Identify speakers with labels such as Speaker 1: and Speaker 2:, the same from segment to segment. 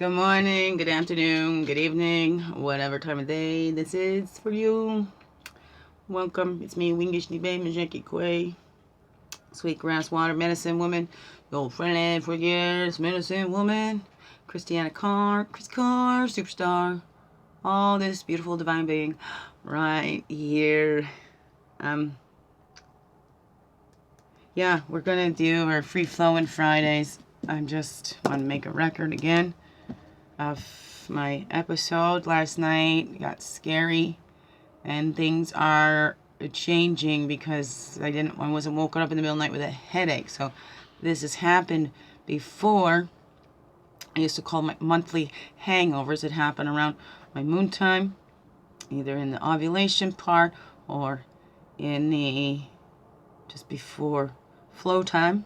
Speaker 1: Good morning, good afternoon, good evening, whatever time of day this is for you. Welcome. It's me, Wingish Nibe Majeki Kwe, sweet grass water medicine woman, your old friend for years, medicine woman, Christiana Carr, Chris Carr, superstar, all this beautiful divine being right here. Yeah, we're gonna do our free flowing Fridays. I just want to make a record again of my episode last night. It got scary and things are changing because I wasn't woken up in the middle of the night with a headache. So this has happened before. I used to call my monthly hangovers. It happened around my moon time, either in the ovulation part or in the just before flow time.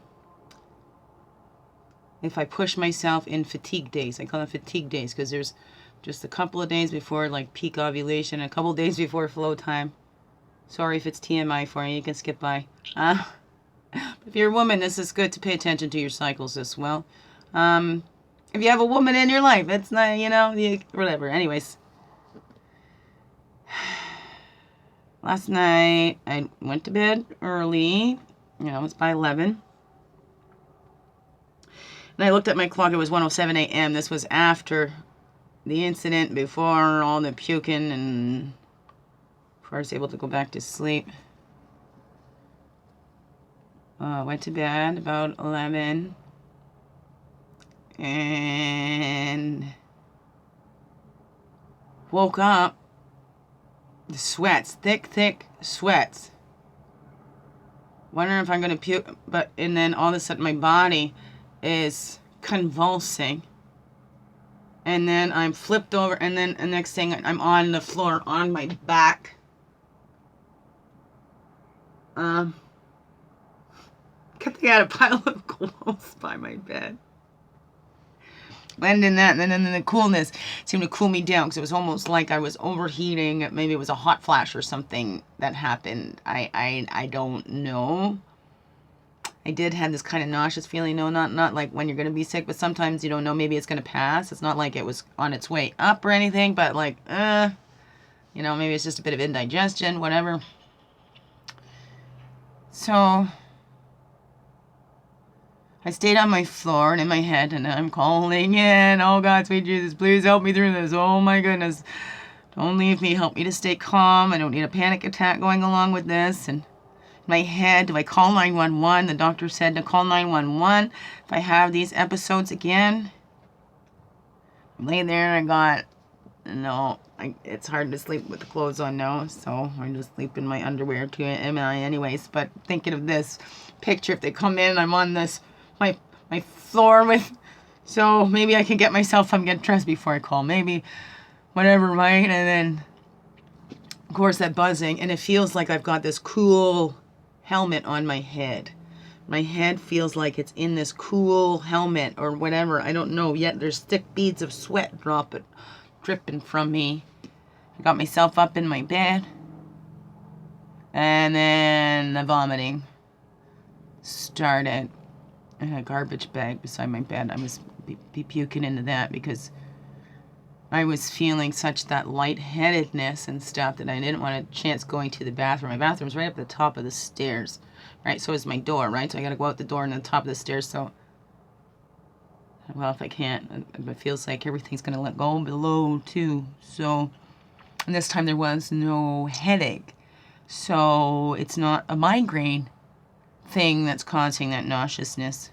Speaker 1: If I push myself in fatigue days, I call them fatigue days because there's just a couple of days before like peak ovulation, a couple of days before flow time. Sorry if it's TMI for you, you can skip by. If you're a woman, this is good to pay attention to your cycles as well. If you have a woman in your life, it's not, whatever. Anyways, last night I went to bed early. It's by 11. And I looked at my clock, it was 1:07 a.m. This was after the incident, before all the puking, and before I was able to go back to sleep. Went to bed about 11. And woke up, the sweats, thick sweats. Wondering if I'm going to puke, and then all of a sudden my body is convulsing, and then I'm flipped over, and then the next thing I'm on the floor on my back. Good thing I had a pile of clothes by my bed. And in that, and then the coolness seemed to cool me down because it was almost like I was overheating. Maybe it was a hot flash or something that happened. I don't know. I did have this kind of nauseous feeling. No, not like when you're going to be sick, but sometimes you don't know. Maybe it's going to pass. It's not like it was on its way up or anything, but like, maybe it's just a bit of indigestion, whatever. So I stayed on my floor and in my head, and I'm calling in, oh God, sweet Jesus, please help me through this. Oh my goodness. Don't leave me. Help me to stay calm. I don't need a panic attack going along with this. And my head, do I call 911? The doctor said to call 911 if I have these episodes again. I lay there and it's hard to sleep with the clothes on now, so I just sleep in my underwear too, anyways. But thinking of this picture, if they come in, I'm on this, my floor with, so maybe I can get myself up and get dressed before I call, maybe, whatever, right? And then, of course, that buzzing, and it feels like I've got this cool helmet on my head. My head feels like it's in this cool helmet or whatever. I don't know yet. There's thick beads of sweat dripping from me. I got myself up in my bed. And then the vomiting started. I had a garbage bag beside my bed. I was puking into that because I was feeling such that lightheadedness and stuff that I didn't want a chance going to the bathroom. My bathroom's right up the top of the stairs, right? So is my door, right? So I got to go out the door and the top of the stairs. So, well, if I can't, it feels like everything's going to let go below too. So, and this time there was no headache. So it's not a migraine thing that's causing that nauseousness.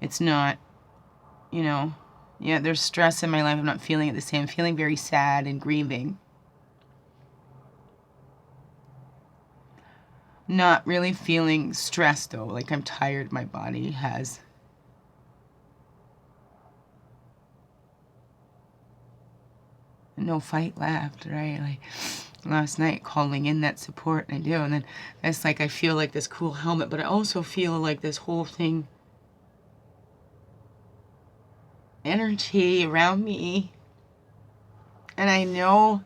Speaker 1: It's not, yeah, there's stress in my life. I'm not feeling it the same. I'm feeling very sad and grieving. Not really feeling stressed, though. Like, I'm tired. My body has no fight left, right? Like, last night, calling in that support, and I do. And then it's like I feel like this cool helmet, but I also feel like this whole thing, energy around me. And I know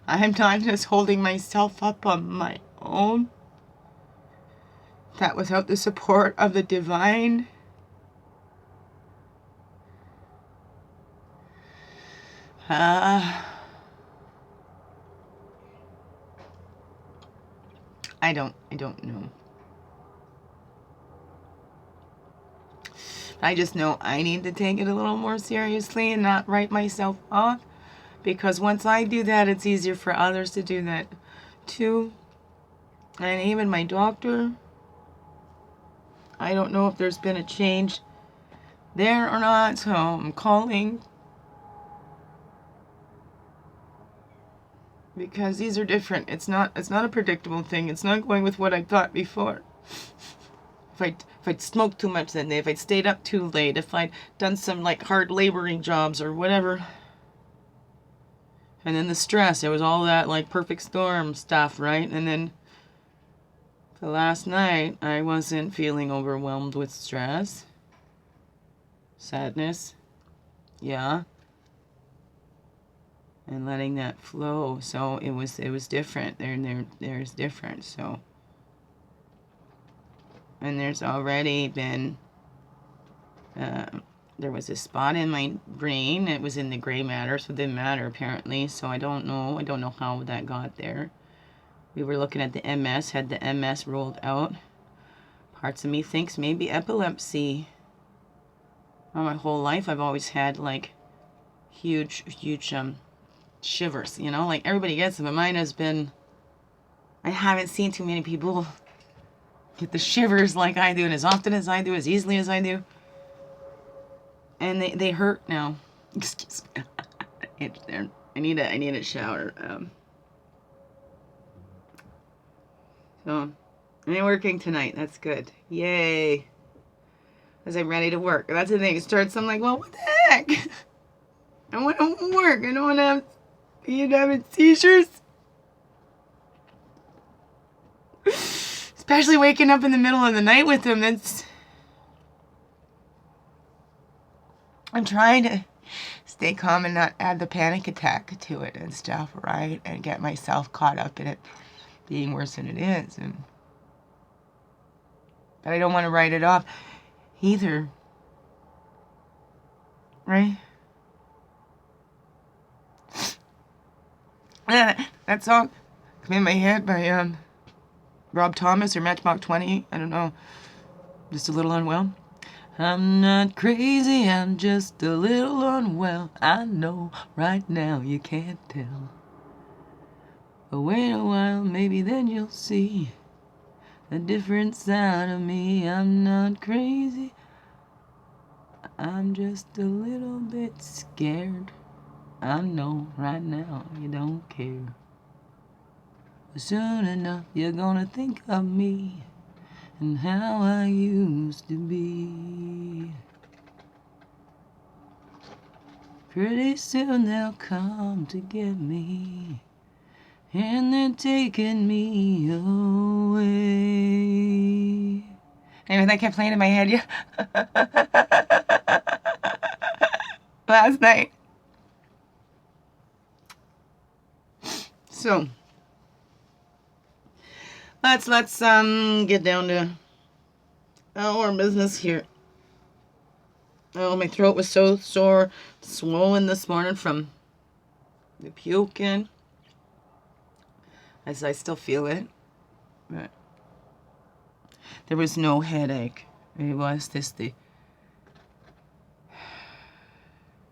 Speaker 1: I'm not just holding myself up on my own. That without the support of the divine, I don't know. I just know I need to take it a little more seriously and not write myself off, because once I do that, it's easier for others to do that too. And even my doctor, I don't know if there's been a change there or not, so I'm calling, because these are different. It's not a predictable thing. It's not going with what I thought before. If I'd smoked too much that day, if I'd stayed up too late, if I'd done some like hard laboring jobs or whatever. And then the stress, it was all that like perfect storm stuff, right? And then the last night, I wasn't feeling overwhelmed with stress. Sadness. Yeah. And letting that flow. So it was different. There's different. So, and there's already been there was a spot in my brain. It was in the gray matter, so it didn't matter apparently. So I don't know how that got there. We were looking at the MS, had the MS ruled out. Parts of me thinks maybe epilepsy. Well, my whole life I've always had like huge shivers, you know, like everybody gets them, but mine has been, I haven't seen too many people get the shivers like I do, and as often as I do, as easily as I do. And they hurt now. Excuse me. I need a shower. So, I'm working tonight. That's good. Yay. As I'm ready to work. That's the thing. It starts, I'm like, well, what the heck? I want to work. I don't want to have having seizures. Especially waking up in the middle of the night with them. I'm trying to stay calm and not add the panic attack to it and stuff, right? And get myself caught up in it being worse than it is. But I don't want to write it off either. Right? That song came in my head by Rob Thomas or Matchbox 20. I don't know. Just a little unwell. I'm not crazy, I'm just a little unwell. I know right now you can't tell. But wait a while, maybe then you'll see a different side of me. I'm not crazy, I'm just a little bit scared. I know right now you don't care. But soon enough you're gonna think of me and how I used to be. Pretty soon they'll come to get me, and they're taking me away. Anyway, that kept playing in my head, yeah. Last night. So, let's get down to our business here. Oh, my throat was so sore, swollen this morning from the puking. As I still feel it, but there was no headache. It was the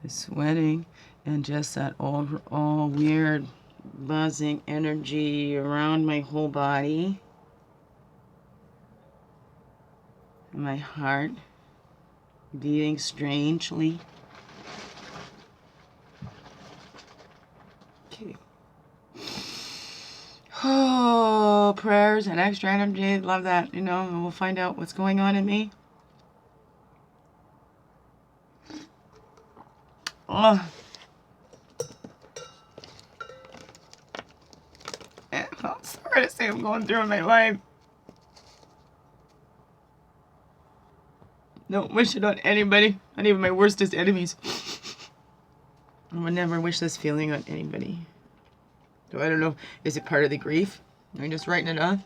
Speaker 1: sweating and just that all weird buzzing energy around my whole body. My heart beating strangely. Okay. Oh, prayers and extra energy. Love that, and we'll find out what's going on in me. Oh. I'm sorry to say I'm going through in my life. Don't wish it on anybody, not even my worstest enemies. I would never wish this feeling on anybody. So I don't know, is it part of the grief? Am I just writing it off?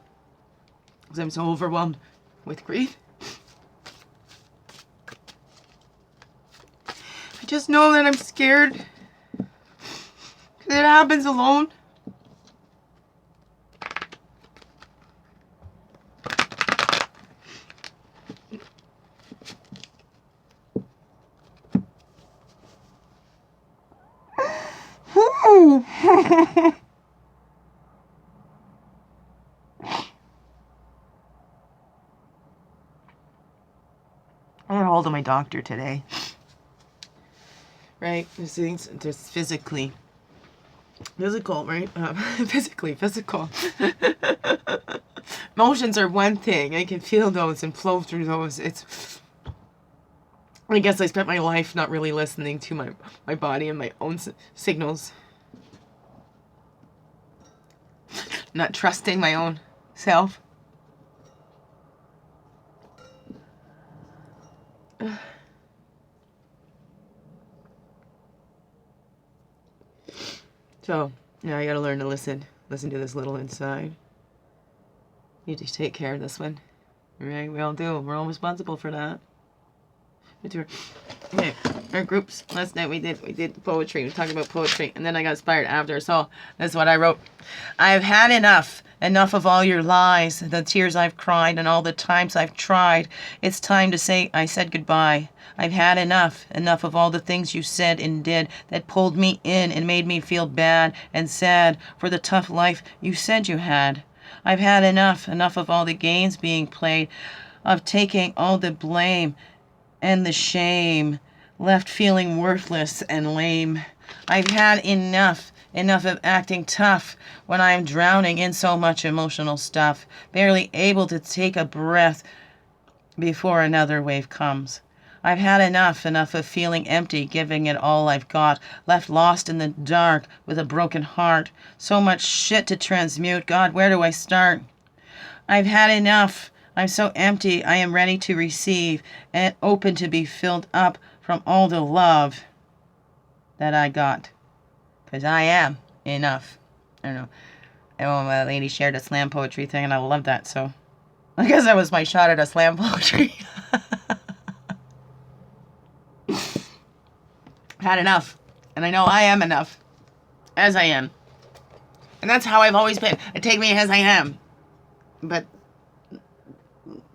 Speaker 1: Because I'm so overwhelmed with grief? I just know that I'm scared It happens alone. I got a hold of my doctor today. Right? Just physically. Physical, right? Physical. Emotions are one thing. I can feel those and flow through those. I guess I spent my life not really listening to my body and my own signals. Not trusting my own self. So, now I gotta learn to listen to this little inside. Need to take care of this one. Right? We all do. We're all responsible for that. Okay, our groups. Last night we did poetry. We talked about poetry, and then I got inspired after. So this is what I wrote. I've had enough of all your lies, the tears I've cried, and all the times I've tried. It's time to say I said goodbye. I've had enough of all the things you said and did that pulled me in and made me feel bad and sad for the tough life you said you had. I've had enough of all the games being played, of taking all the blame and the shame, left feeling worthless and lame. I've had enough of acting tough when I am drowning in so much emotional stuff, barely able to take a breath before another wave comes. I've had enough of feeling empty, giving it all I've got, left lost in the dark with a broken heart. So much shit to transmute. God, where do I start? I've had enough. I'm so empty, I am ready to receive and open to be filled up from all the love that I got. Because I am enough. I don't know. And a lady shared a slam poetry thing, and I love that, so I guess that was my shot at a slam poetry. Had enough. And I know I am enough. As I am. And that's how I've always been. I take me as I am. But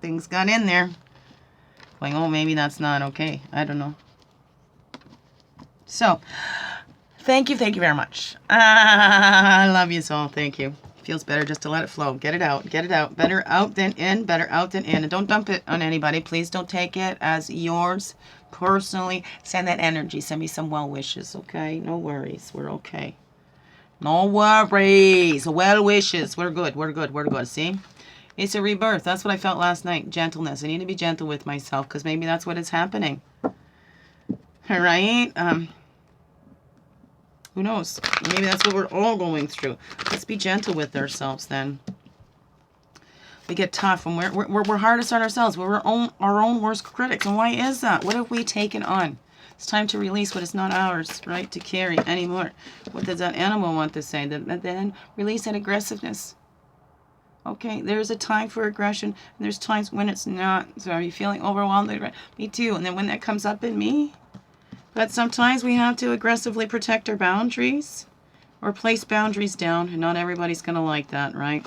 Speaker 1: things got in there. Going, oh, maybe that's not okay. I don't know. So, thank you very much. I love you so. Thank you. Feels better just to let it flow. Get it out. Better out than in. And don't dump it on anybody. Please don't take it as yours personally. Send that energy. Send me some well wishes, okay? No worries. We're okay. No worries. Well wishes. We're good. See? It's a rebirth. That's what I felt last night. Gentleness. I need to be gentle with myself because maybe that's what is happening. All right? Who knows? Maybe that's what we're all going through. Let's be gentle with ourselves then. We get tough and we're hardest on ourselves. We're our own worst critics. And why is that? What have we taken on? It's time to release what is not ours, right? To carry anymore. What does that animal want to say? Then release that aggressiveness. Okay, there's a time for aggression, and there's times when it's not. So are you feeling overwhelmed? Me too. And then when that comes up in me, but sometimes we have to aggressively protect our boundaries or place boundaries down, and not everybody's going to like that, right?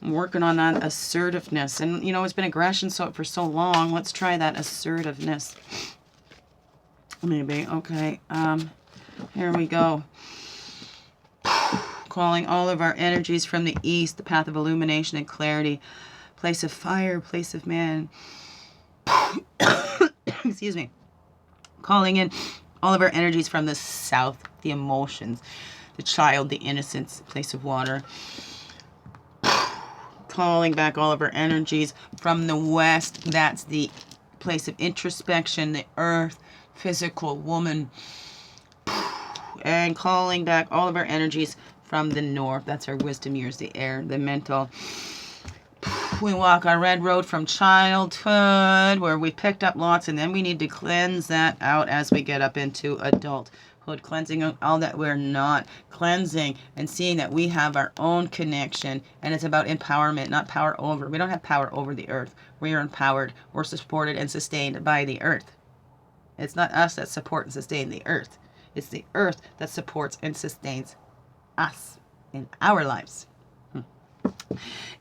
Speaker 1: I'm working on that assertiveness. And, you know, it's been aggression for so long. Let's try that assertiveness. Maybe. Okay. Here we go. Calling all of our energies from the east, the path of illumination and clarity, place of fire, place of man. Excuse me. Calling in all of our energies from the south, the emotions, the child, the innocence, place of water. Calling back all of our energies from the west, that's the place of introspection, the earth, physical, woman. And calling back all of our energies from the north, that's our wisdom years, the air, the mental. We walk our red road from childhood, where we picked up lots, and then we need to cleanse that out as we get up into adulthood, cleansing all that we're not, cleansing and seeing that we have our own connection, and it's about empowerment, not power over. We don't have power over the earth. We are empowered. We're supported and sustained by the earth. It's not us that support and sustain the earth. It's the earth that supports and sustains us in our lives.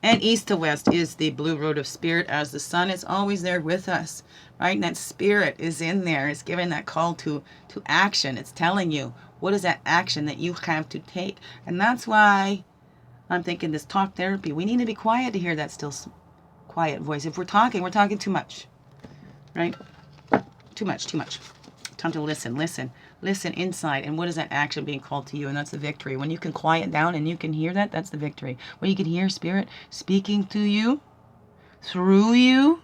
Speaker 1: And east to west is the blue road of spirit, as the sun is always there with us, right? And that spirit is in there. It's giving that call to action. It's telling you what is that action that you have to take. And that's why I'm thinking this talk therapy, we need to be quiet to hear that still quiet voice. If we're talking too much, right? Too much. Time to listen inside. And what is that action being called to you? And that's the victory. When you can quiet down and you can hear that, that's the victory. When you can hear spirit speaking to you, through you,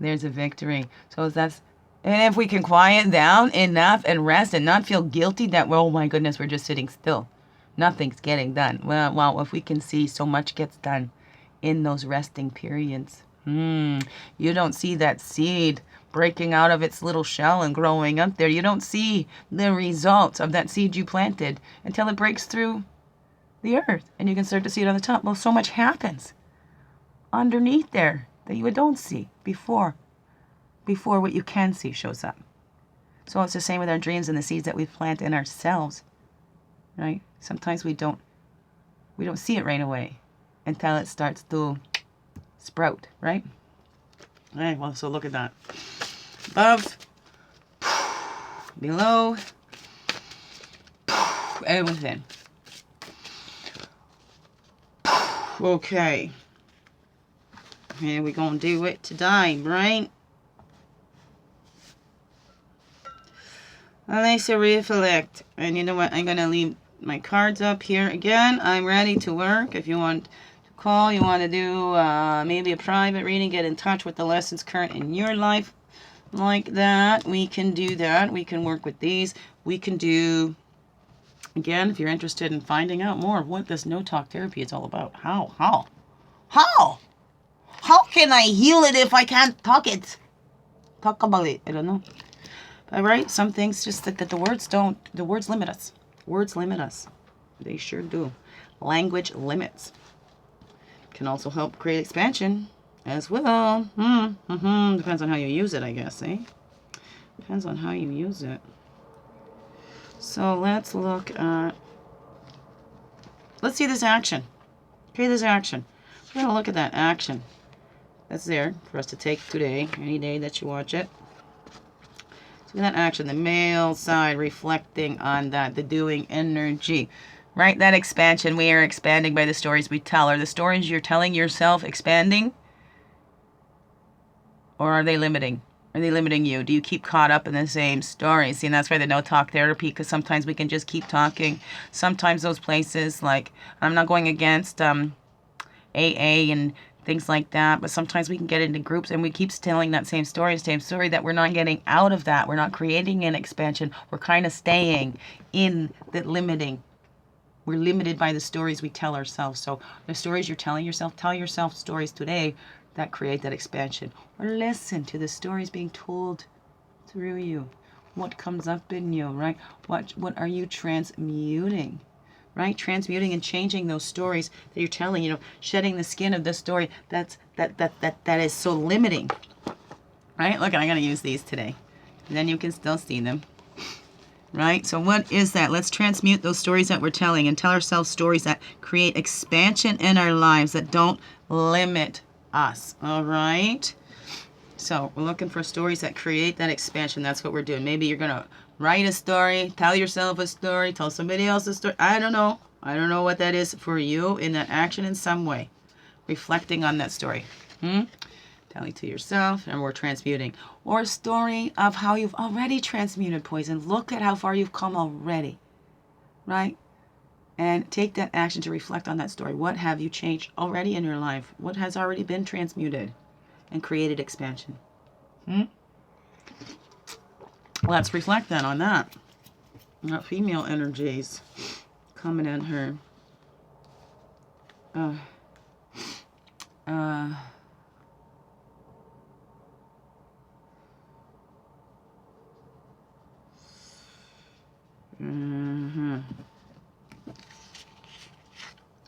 Speaker 1: there's a victory. So and if we can quiet down enough and rest and not feel guilty that, well, oh my goodness, we're just sitting still. Nothing's getting done. Well, if we can see so much gets done in those resting periods. You don't see that seed breaking out of its little shell and growing up there. You don't see the results of that seed you planted until it breaks through the earth and you can start to see it on the top. Well, so much happens underneath there that you don't see before what you can see shows up. So it's the same with our dreams and the seeds that we plant in ourselves, right? Sometimes we don't see it right away until it starts to sprout, right? All right, well, so look at that. Above, below, and within. Okay. Here we gonna do it today, right? Let's reflect. And you know what? I'm gonna leave my cards up here again. I'm ready to work. If you want to call, you want to do maybe a private reading, get in touch with the lessons current in your life like that, we can do that. We can work with these. We can do, again, if you're interested in finding out more of what this no talk therapy is all about. How can I heal it if I can't talk about it? I don't know. All right, some things just that the words limit us. Words limit us. They sure do. Language limits. Can also help create expansion as well. Depends on how you use it, I guess, eh? Depends on how you use it. So let's see this action. Okay, this action. We're going to look at that action that's there for us to take today, any day that you watch it. So that action, the male side reflecting on that, the doing energy. Right? That expansion, we are expanding by the stories we tell. Are the stories you're telling yourself expanding? Or are they limiting? Are they limiting you? Do you keep caught up in the same stories? See, and that's why the no-talk therapy, because sometimes we can just keep talking. Sometimes those places, like, I'm not going against AA and things like that, but sometimes we can get into groups and we keep telling that same story that we're not getting out of that. We're not creating an expansion. We're kind of staying in the limiting. We're limited by the stories we tell ourselves. So the stories you're telling yourself, tell yourself stories today that create that expansion. Or listen to the stories being told through you. What comes up in you, right? What are you transmuting? Right? Transmuting and changing those stories that you're telling, shedding the skin of the story that is so limiting. Right? Look, I'm going to use these today. And then you can still see them. Right? So what is that? Let's transmute those stories that we're telling and tell ourselves stories that create expansion in our lives, that don't limit us. All right? So we're looking for stories that create that expansion. That's what we're doing. Maybe you're going to write a story, tell yourself a story, tell somebody else a story. I don't know. I don't know what that is for you in that action in some way. Reflecting on that story. Telling to yourself, and we're transmuting. Or a story of how you've already transmuted poison. Look at how far you've come already. Right? And take that action to reflect on that story. What have you changed already in your life? What has already been transmuted and created expansion? Let's reflect then on that. That female energies coming in her.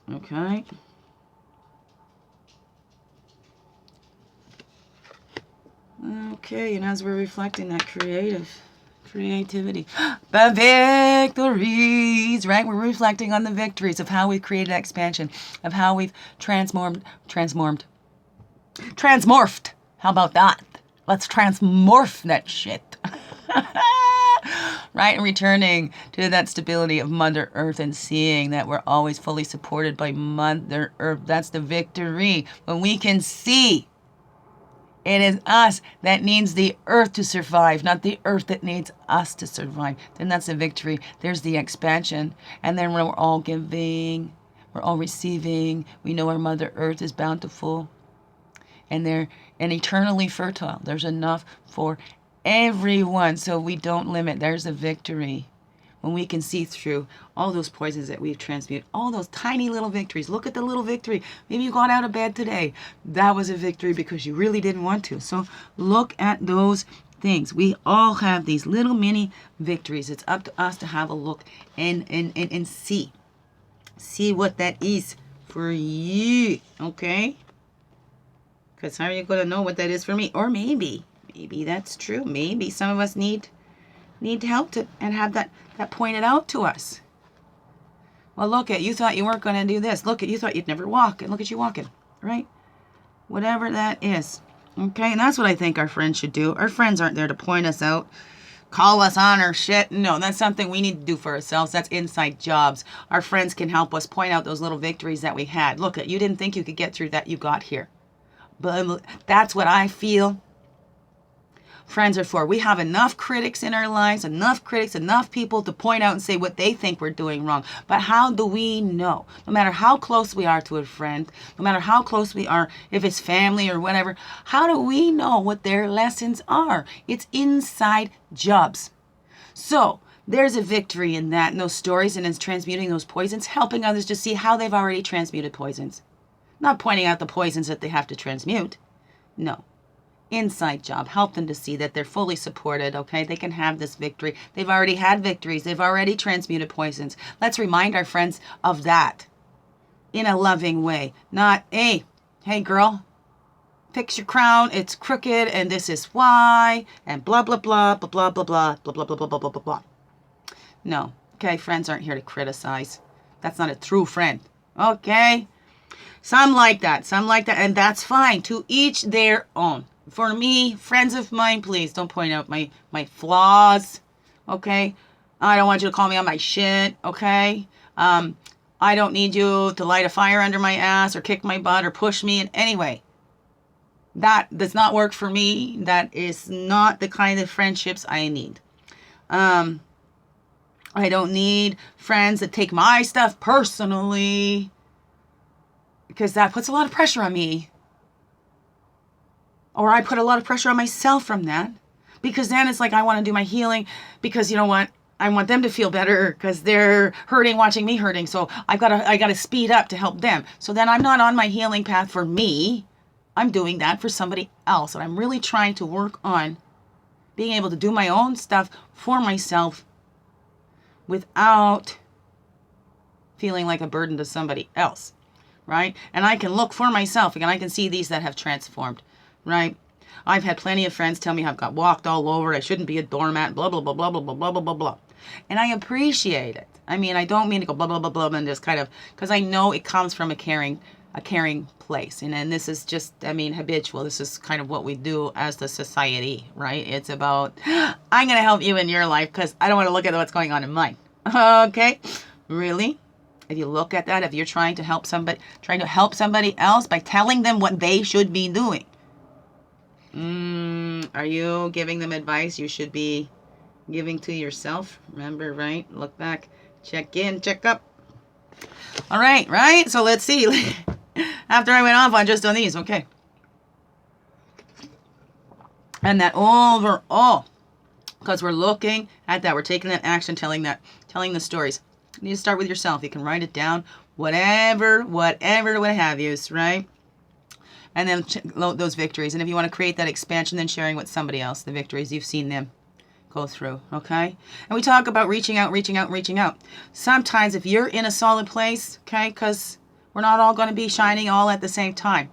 Speaker 1: Okay. Okay, and as we're reflecting that creative Creativity. The victories, right? We're reflecting on the victories of how we've created expansion, of how we've transmorphed. How about that? Let's transmorph that shit. Right? And returning to that stability of Mother Earth and seeing that we're always fully supported by Mother Earth. That's the victory. When we can see it is us that needs the earth to survive, not the earth that needs us to survive. Then that's a victory. There's the expansion. And then we're all giving. We're all receiving. We know our Mother Earth is bountiful. And eternally fertile. There's enough for everyone, so we don't limit. There's a victory. When we can see through all those poisons that we've transmuted, all those tiny little victories. Look at the little victory. Maybe you got out of bed today. That was a victory because you really didn't want to. So look at those things. We all have these little mini victories. It's up to us to have a look and see. See what that is for you, okay? Because how are you going to know what that is for me? Or maybe that's true. Maybe some of us need help to and have that pointed out to us. Well, look at, you thought you weren't going to do this. Look at, you thought you'd never walk, and look at you walking, right? Whatever that is. Okay, and that's what I think our friends should do. Our friends aren't there to point us out, call us on our shit. No, that's something we need to do for ourselves. That's inside jobs. Our friends can help us point out those little victories that we had. Look at, you didn't think you could get through that, you got here. But that's what I feel friends are for. We have enough critics in our lives, enough people to point out and say what they think we're doing wrong. But how do we know? No matter how close we are to a friend, no matter how close we are, if it's family or whatever, how do we know what their lessons are? It's inside jobs. So there's a victory in that, in those stories, and in transmuting those poisons, helping others to see how they've already transmuted poisons. Not pointing out the poisons that they have to transmute. No. Inside job. Help them to see that they're fully supported, okay? They can have this victory. They've already had victories. They've already transmuted poisons. Let's remind our friends of that in a loving way. Not, hey girl, fix your crown. It's crooked and this is why, and blah, blah, blah, blah, blah, blah, blah, blah, blah, blah, blah, blah, blah, blah, blah. No. Okay, friends aren't here to criticize. That's not a true friend. Okay? Some like that, and that's fine. To each their own. For me, friends of mine, please don't point out my flaws, okay? I don't want you to call me on my shit, okay? I don't need you to light a fire under my ass or kick my butt or push me in any way. That does not work for me. That is not the kind of friendships I need. I don't need friends that take my stuff personally, because that puts a lot of pressure on me. Or I put a lot of pressure on myself from that. Because then it's like I want to do my healing because, you know what? I want them to feel better because they're hurting watching me hurting. So I gotta speed up to help them. So then I'm not on my healing path for me. I'm doing that for somebody else. And I'm really trying to work on being able to do my own stuff for myself without feeling like a burden to somebody else. Right? And I can look for myself and I can see these that have transformed. Right? I've had plenty of friends tell me I've got walked all over. I shouldn't be a doormat, blah, blah, blah, blah, blah, blah, blah, blah, blah, blah. And I appreciate it. I mean, I don't mean to go blah, blah, blah, blah, and just kind of, because I know it comes from a caring place. And this is just, I mean, habitual. This is kind of what we do as the society, right? It's about, I'm going to help you in your life because I don't want to look at what's going on in mine. Okay? Really? If you look at that, if you're trying to help somebody else by telling them what they should be doing, are you giving them advice you should be giving to yourself? Remember, right? Look back, check in, check up. All right, right? So let's see. After I went off on just on these, okay. And that overall, because we're looking at that, we're taking that action, telling the stories. You need to start with yourself. You can write it down, whatever what have you, right? And then those victories. And if you want to create that expansion, then sharing with somebody else, the victories you've seen them go through, okay? And we talk about reaching out. Sometimes if you're in a solid place, okay, because we're not all going to be shining all at the same time.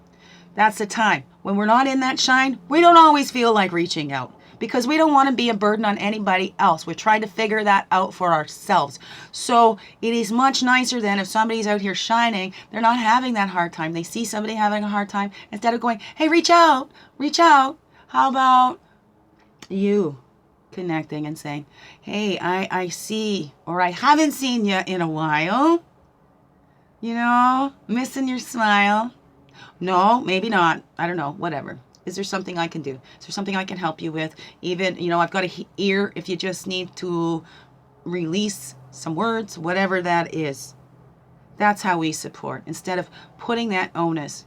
Speaker 1: That's the time. When we're not in that shine, we don't always feel like reaching out because we don't want to be a burden on anybody else. We're trying to figure that out for ourselves. So it is much nicer than if somebody's out here shining, they're not having that hard time. They see somebody having a hard time, instead of going, hey, reach out, reach out. How about you connecting and saying, hey, I see, or I haven't seen you in a while. You know, missing your smile. No, maybe not. I don't know, whatever. Is there something I can do? Is there something I can help you with? Even, you know, I've got an ear if you just need to release some words, whatever that is. That's how we support. Instead of putting that onus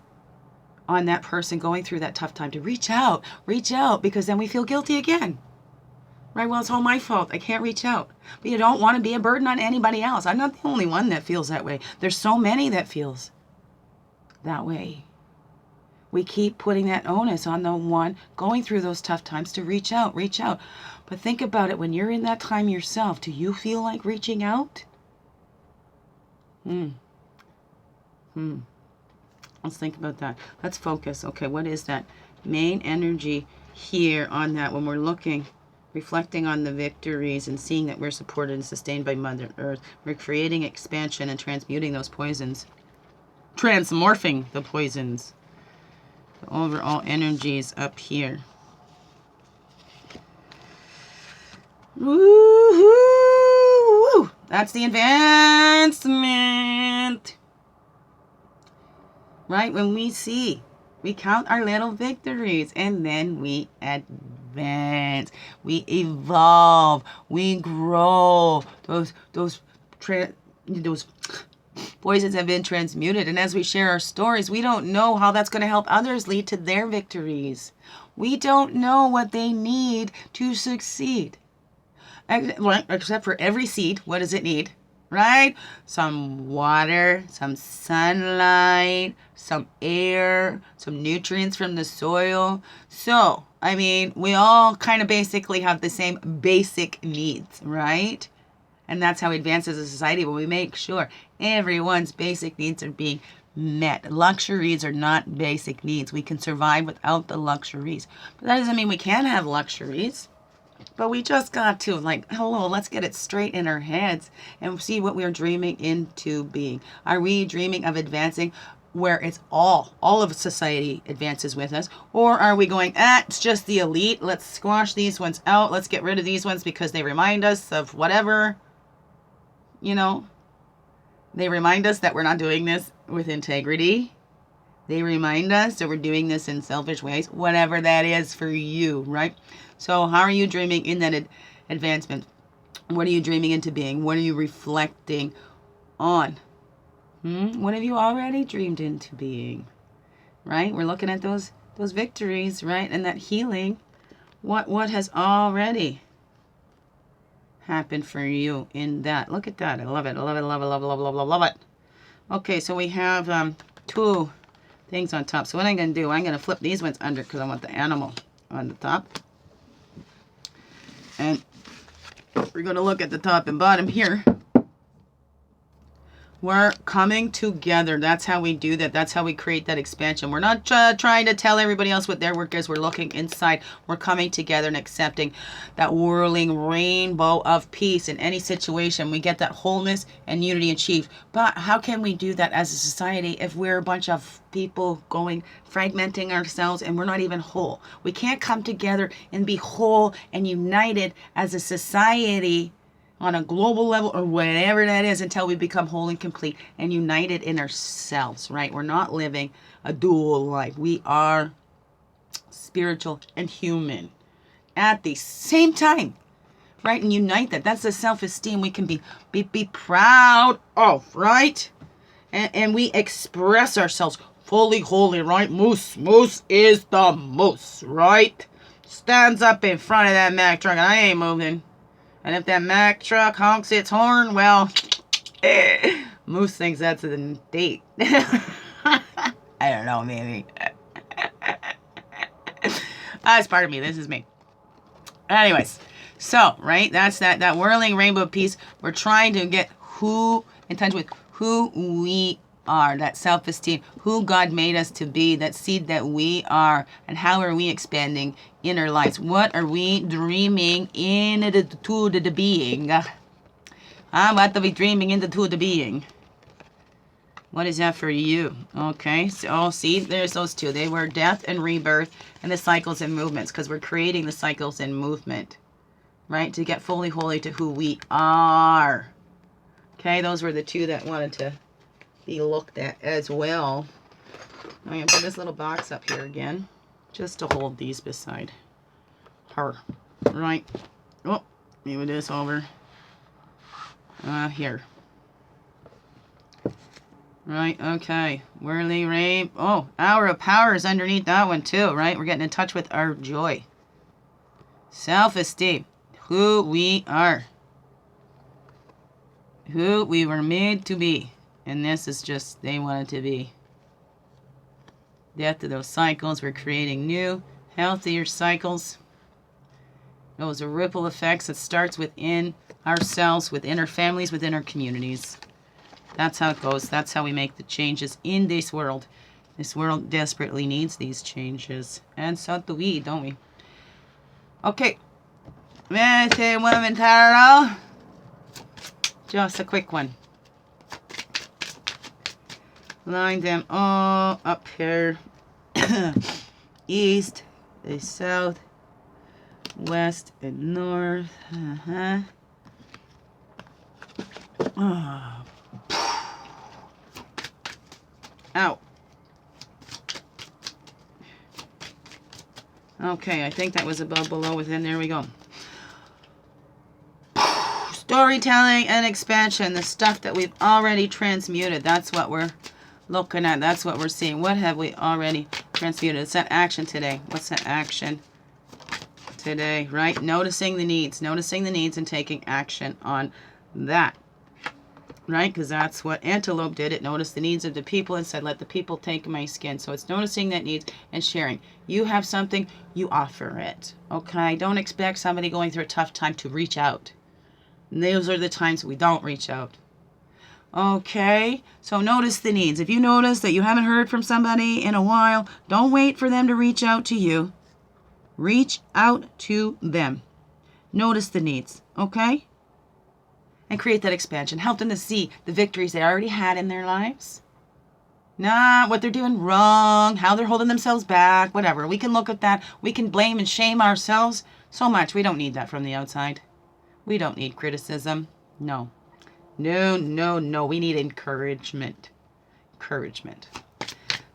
Speaker 1: on that person going through that tough time to reach out, because then we feel guilty again. Right? Well, it's all my fault. I can't reach out. But you don't want to be a burden on anybody else. I'm not the only one that feels that way. There's so many that feels that way. We keep putting that onus on the one going through those tough times to reach out, reach out. But think about it, when you're in that time yourself, do you feel like reaching out? Let's think about that. Let's focus. Okay, what is that main energy here on that when we're looking, reflecting on the victories and seeing that we're supported and sustained by Mother Earth? We're creating expansion and transmuting those poisons, transmorphing the poisons. The overall energies up here. Woo-hoo! That's the advancement. Right? When we see, we count our little victories and then we advance. We evolve. We grow. Those poisons have been transmuted, and as we share our stories, we don't know how that's going to help others lead to their victories. We don't know what they need to succeed. Except for every seed, what does it need? Right? Some water, some sunlight, some air, some nutrients from the soil. So, I mean, we all kind of basically have the same basic needs, right? And that's how we advance as a society, when we make sure everyone's basic needs are being met. Luxuries are not basic needs. We can survive without the luxuries. But that doesn't mean we can't have luxuries. But we just got to, hello, let's get it straight in our heads and see what we're dreaming into being. Are we dreaming of advancing where it's all of society advances with us? Or are we going, it's just the elite. Let's squash these ones out. Let's get rid of these ones because they remind us of whatever. You know, they remind us that we're not doing this with integrity. They remind us that we're doing this in selfish ways, whatever that is for you, right? So how are you dreaming in that advancement? What are you dreaming into being? What are you reflecting on? What have you already dreamed into being? Right? We're looking at those victories, right? And that healing. What has already happened for you in that? Look at that. I love it. I love it. I love it. Love it. Love it. Love it. Love it. Okay, so we have two things on top. So what I'm going to do, I'm going to flip these ones under because I want the animal on the top. And we're going to look at the top and bottom here. We're coming together. That's how we do that. That's how we create that expansion. We're not trying to tell everybody else what their work is. We're looking inside. We're coming together and accepting that whirling rainbow of peace in any situation. We get that wholeness and unity achieved. But how can we do that as a society if we're a bunch of people fragmenting ourselves and we're not even whole? We can't come together and be whole and united as a society on a global level or whatever that is until we become whole and complete and united in ourselves, right? We're not living a dual life. We are spiritual and human at the same time, right? And unite that. That's the self-esteem we can be proud of, right? And we express ourselves fully holy, right? Moose is the moose, right? Stands up in front of that Mack truck and I ain't moving. And if that Mack truck honks its horn, well, Moose thinks that's a date. I don't know, maybe. That's part of me. This is me. Anyways, so, right, that's that whirling rainbow piece. We're trying to get in touch with who we are, that self-esteem, who God made us to be, that seed that we are, and how are we expanding in our lives? What are we dreaming into the being? What are we dreaming into the being? What is that for you? Okay, so see, there's those two. They were death and rebirth and the cycles and movements, because we're creating the cycles and movement, right? To get fully holy to who we are. Okay, those were the two that wanted to be looked at as well. I'm going to put this little box up here again, just to hold these beside her. Right. Oh, move this over. Here. Right, okay. Whirly rape. Oh, hour of power is underneath that one too, right? We're getting in touch with our joy. Self-esteem. Who we are. Who we were made to be. And this is just, they wanted to be. Death to those cycles. We're creating new, healthier cycles. Those are ripple effects. It starts within ourselves, within our families, within our communities. That's how it goes. That's how we make the changes in this world. This world desperately needs these changes. And so do we, don't we? Okay. Meditate women tarot. Just a quick one. Line them all up here. East, the south, west, and north. Oh. Ow. Okay, I think that was above, below, within. There we go. Storytelling and expansion. The stuff that we've already transmuted. That's what we're looking at. That's what we're seeing. What have we already transmuted? It's that action today. What's that action today, right? Noticing the needs. Noticing the needs and taking action on that. Right? Because that's what Antelope did. It noticed the needs of the people and said, let the people take my skin. So it's noticing that needs and sharing. You have something, you offer it. Okay? Don't expect somebody going through a tough time to reach out. And those are the times we don't reach out. Okay? So notice the needs. If you notice that you haven't heard from somebody in a while, don't wait for them to reach out to you. Reach out to them. Notice the needs. Okay? And create that expansion. Help them to see the victories they already had in their lives. Not what they're doing wrong, how they're holding themselves back, whatever. We can look at that. We can blame and shame ourselves so much. We don't need that from the outside. We don't need criticism. No. No, no, no. We need encouragement. Encouragement.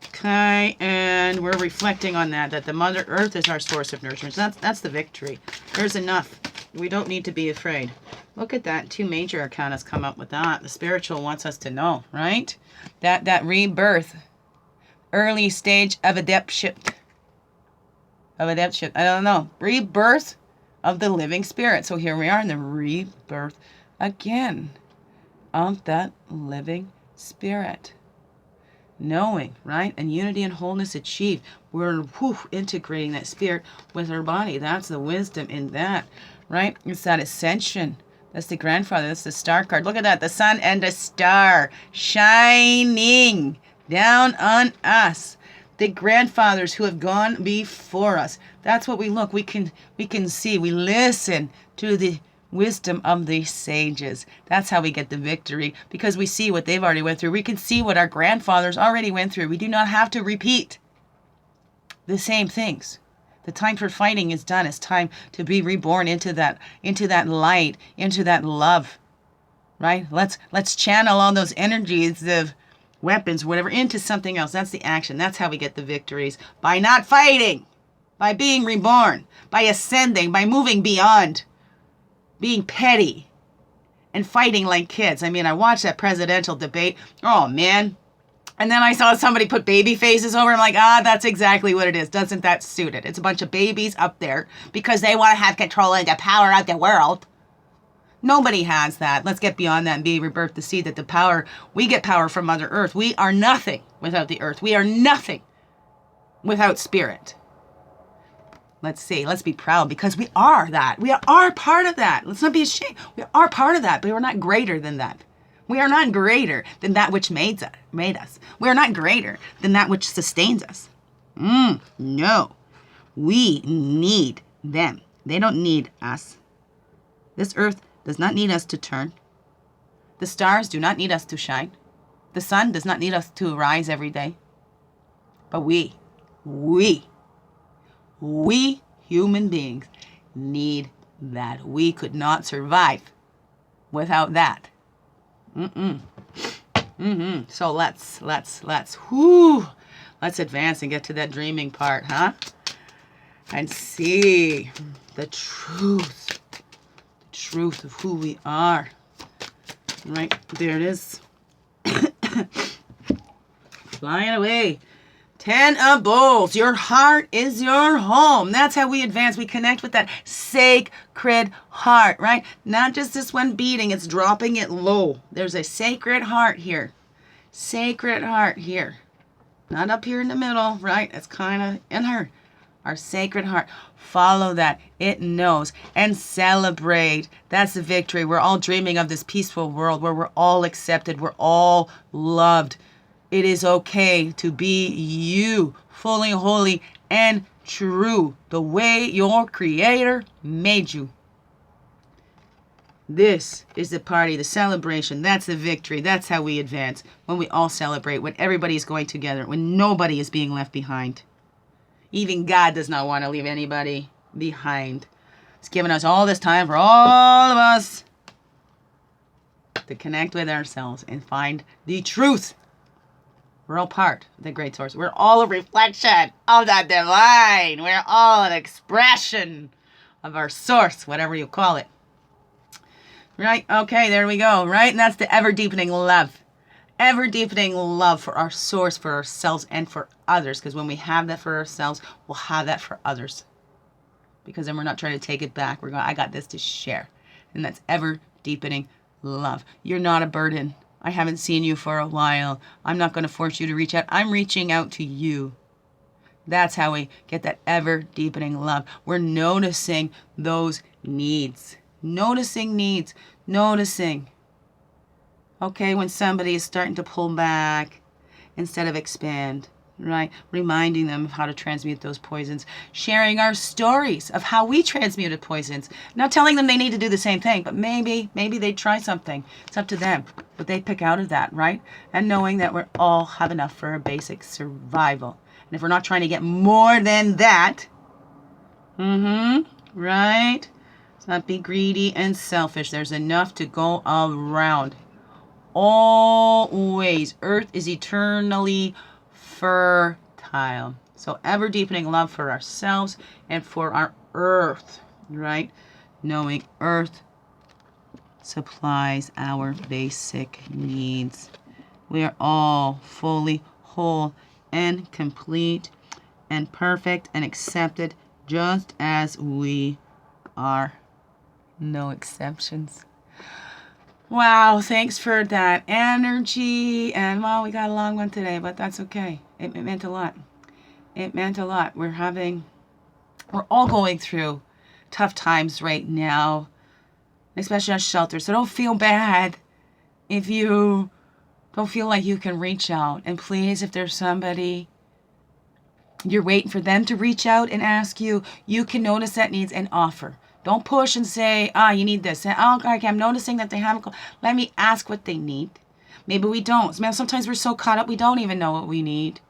Speaker 1: Okay, and we're reflecting on that the Mother Earth is our source of nourishment. That's the victory. There's enough. We don't need to be afraid. Look at that. 2 major arcanas come up with that. The spiritual wants us to know, right? That rebirth. Early stage of adeptship. I don't know. Rebirth of the living spirit. So here we are in the rebirth again of that living spirit. Knowing, right? And unity and wholeness achieved. We're integrating that spirit with our body. That's the wisdom in that, right? It's that ascension. That's the grandfather. That's the star card. Look at that. The sun and the star shining down on us. The grandfathers who have gone before us. That's what we look. We can see. We listen to the wisdom of the sages. That's how we get the victory, because we see what they've already went through. We can see what our grandfathers already went through. We do not have to repeat the same things. The time for fighting is done. It's time to be reborn into that light, into that love, right? Let's channel all those energies of weapons, whatever, into something else. That's the action. That's how we get the victories. By not fighting, by being reborn, by ascending, by moving beyond being petty and fighting like kids. I mean, I watched that presidential debate. Oh, man. And then I saw somebody put baby faces over. I'm like, that's exactly what it is. Doesn't that suit it? It's a bunch of babies up there because they want to have control and the power of the world. Nobody has that. Let's get beyond that and be rebirthed to see that the power, we get power from Mother Earth. We are nothing without the earth. We are nothing without spirit. Let's see. Let's be proud because we are that. We are part of that. Let's not be ashamed. We are part of that, but we're not greater than that. We are not greater than that which made us. We are not greater than that which sustains us. No. We need them. They don't need us. This earth does not need us to turn. The stars do not need us to shine. The sun does not need us to rise every day. But we human beings need that. We could not survive without that. So let's advance and get to that dreaming part, huh? And see the truth of who we are. Right, there it is. Flying away. 10 of Bowls. Your heart is your home. That's how we advance. We connect with that sacred heart, right? Not just this one beating. It's dropping it low. There's a sacred heart here. Sacred heart here. Not up here in the middle, right? It's kind of in her. Our sacred heart. Follow that. It knows. And celebrate. That's the victory. We're all dreaming of this peaceful world where we're all accepted. We're all loved. It is okay to be you, fully holy and true, the way your Creator made you. This is the party, the celebration. That's the victory. That's how we advance. When we all celebrate, when everybody is going together, when nobody is being left behind. Even God does not want to leave anybody behind. He's given us all this time for all of us to connect with ourselves and find the truth. We're all part of the great source. We're all a reflection of that divine. We're all an expression of our source, whatever you call it. Right? Okay, there we go. Right? And that's the ever-deepening love. Ever-deepening love for our source, for ourselves, and for others. Because when we have that for ourselves, we'll have that for others. Because then we're not trying to take it back. We're going, I got this to share. And that's ever-deepening love. You're not a burden. I haven't seen you for a while. I'm not going to force you to reach out. I'm reaching out to you. That's how we get that ever-deepening love. We're noticing those needs. Noticing needs. Noticing. Okay, when somebody is starting to pull back instead of expand. Right? Reminding them of how to transmute those poisons. Sharing our stories of how we transmuted poisons. Not telling them they need to do the same thing, but maybe they try something. It's up to them. But they pick out of that, right? And knowing that we all have enough for a basic survival. And if we're not trying to get more than that, right? Let's not be greedy and selfish. There's enough to go around. Always. Earth is eternally fertile. So ever deepening love for ourselves and for our earth, right? Knowing earth supplies our basic needs. We are all fully whole and complete and perfect and accepted just as we are. No exceptions. Wow, thanks for that energy. And well, we got a long one today, but that's okay. It meant a lot. It meant a lot. We're all going through tough times right now, especially on shelter. So don't feel bad if you don't feel like you can reach out. And please, if there's somebody you're waiting for them to reach out and ask you, you can notice that needs and offer. Don't push and say, you need this. Oh, okay, I'm noticing that they haven't. Let me ask what they need. Maybe we don't. Sometimes we're so caught up, we don't even know what we need.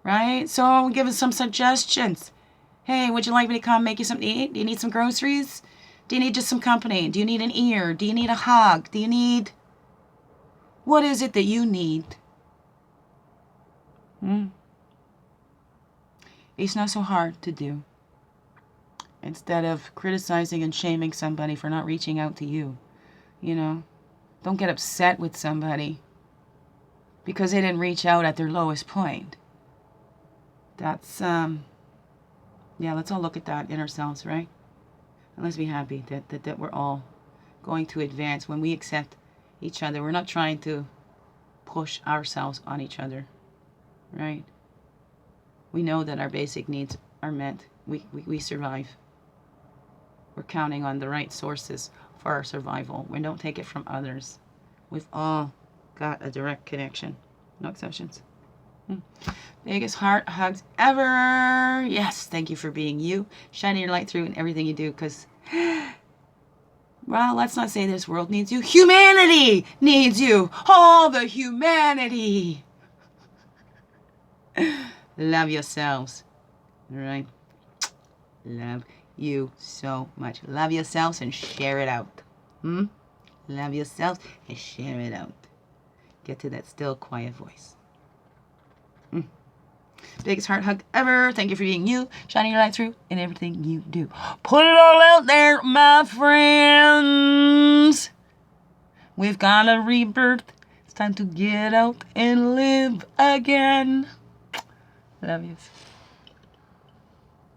Speaker 1: Right? So give us some suggestions. Hey, would you like me to come make you something to eat? Do you need some groceries? Do you need just some company? Do you need an ear? Do you need a hug? Do you need... What is it that you need? It's not so hard to do. Instead of criticizing and shaming somebody for not reaching out to you. You know, don't get upset with somebody because they didn't reach out at their lowest point. That's, let's all look at that in ourselves, right? And let's be happy that we're all going to advance when we accept each other. We're not trying to push ourselves on each other, right? We know that our basic needs are met. We survive. We're counting on the right sources for our survival. We don't take it from others. We've all got a direct connection. No exceptions. Biggest heart hugs ever. Yes, thank you for being you, shining your light through in everything you do, because, well, let's not say this world needs you. Humanity needs you. All the humanity. Love yourselves. All right? Love you so much. Love yourselves and share it out. Love yourselves and share it out. Get to that still, quiet voice. Biggest heart hug ever. Thank you for being you, shining your light through in everything you do. Put it all out there, my friends. We've got a rebirth. It's time to get out and live again. Love you.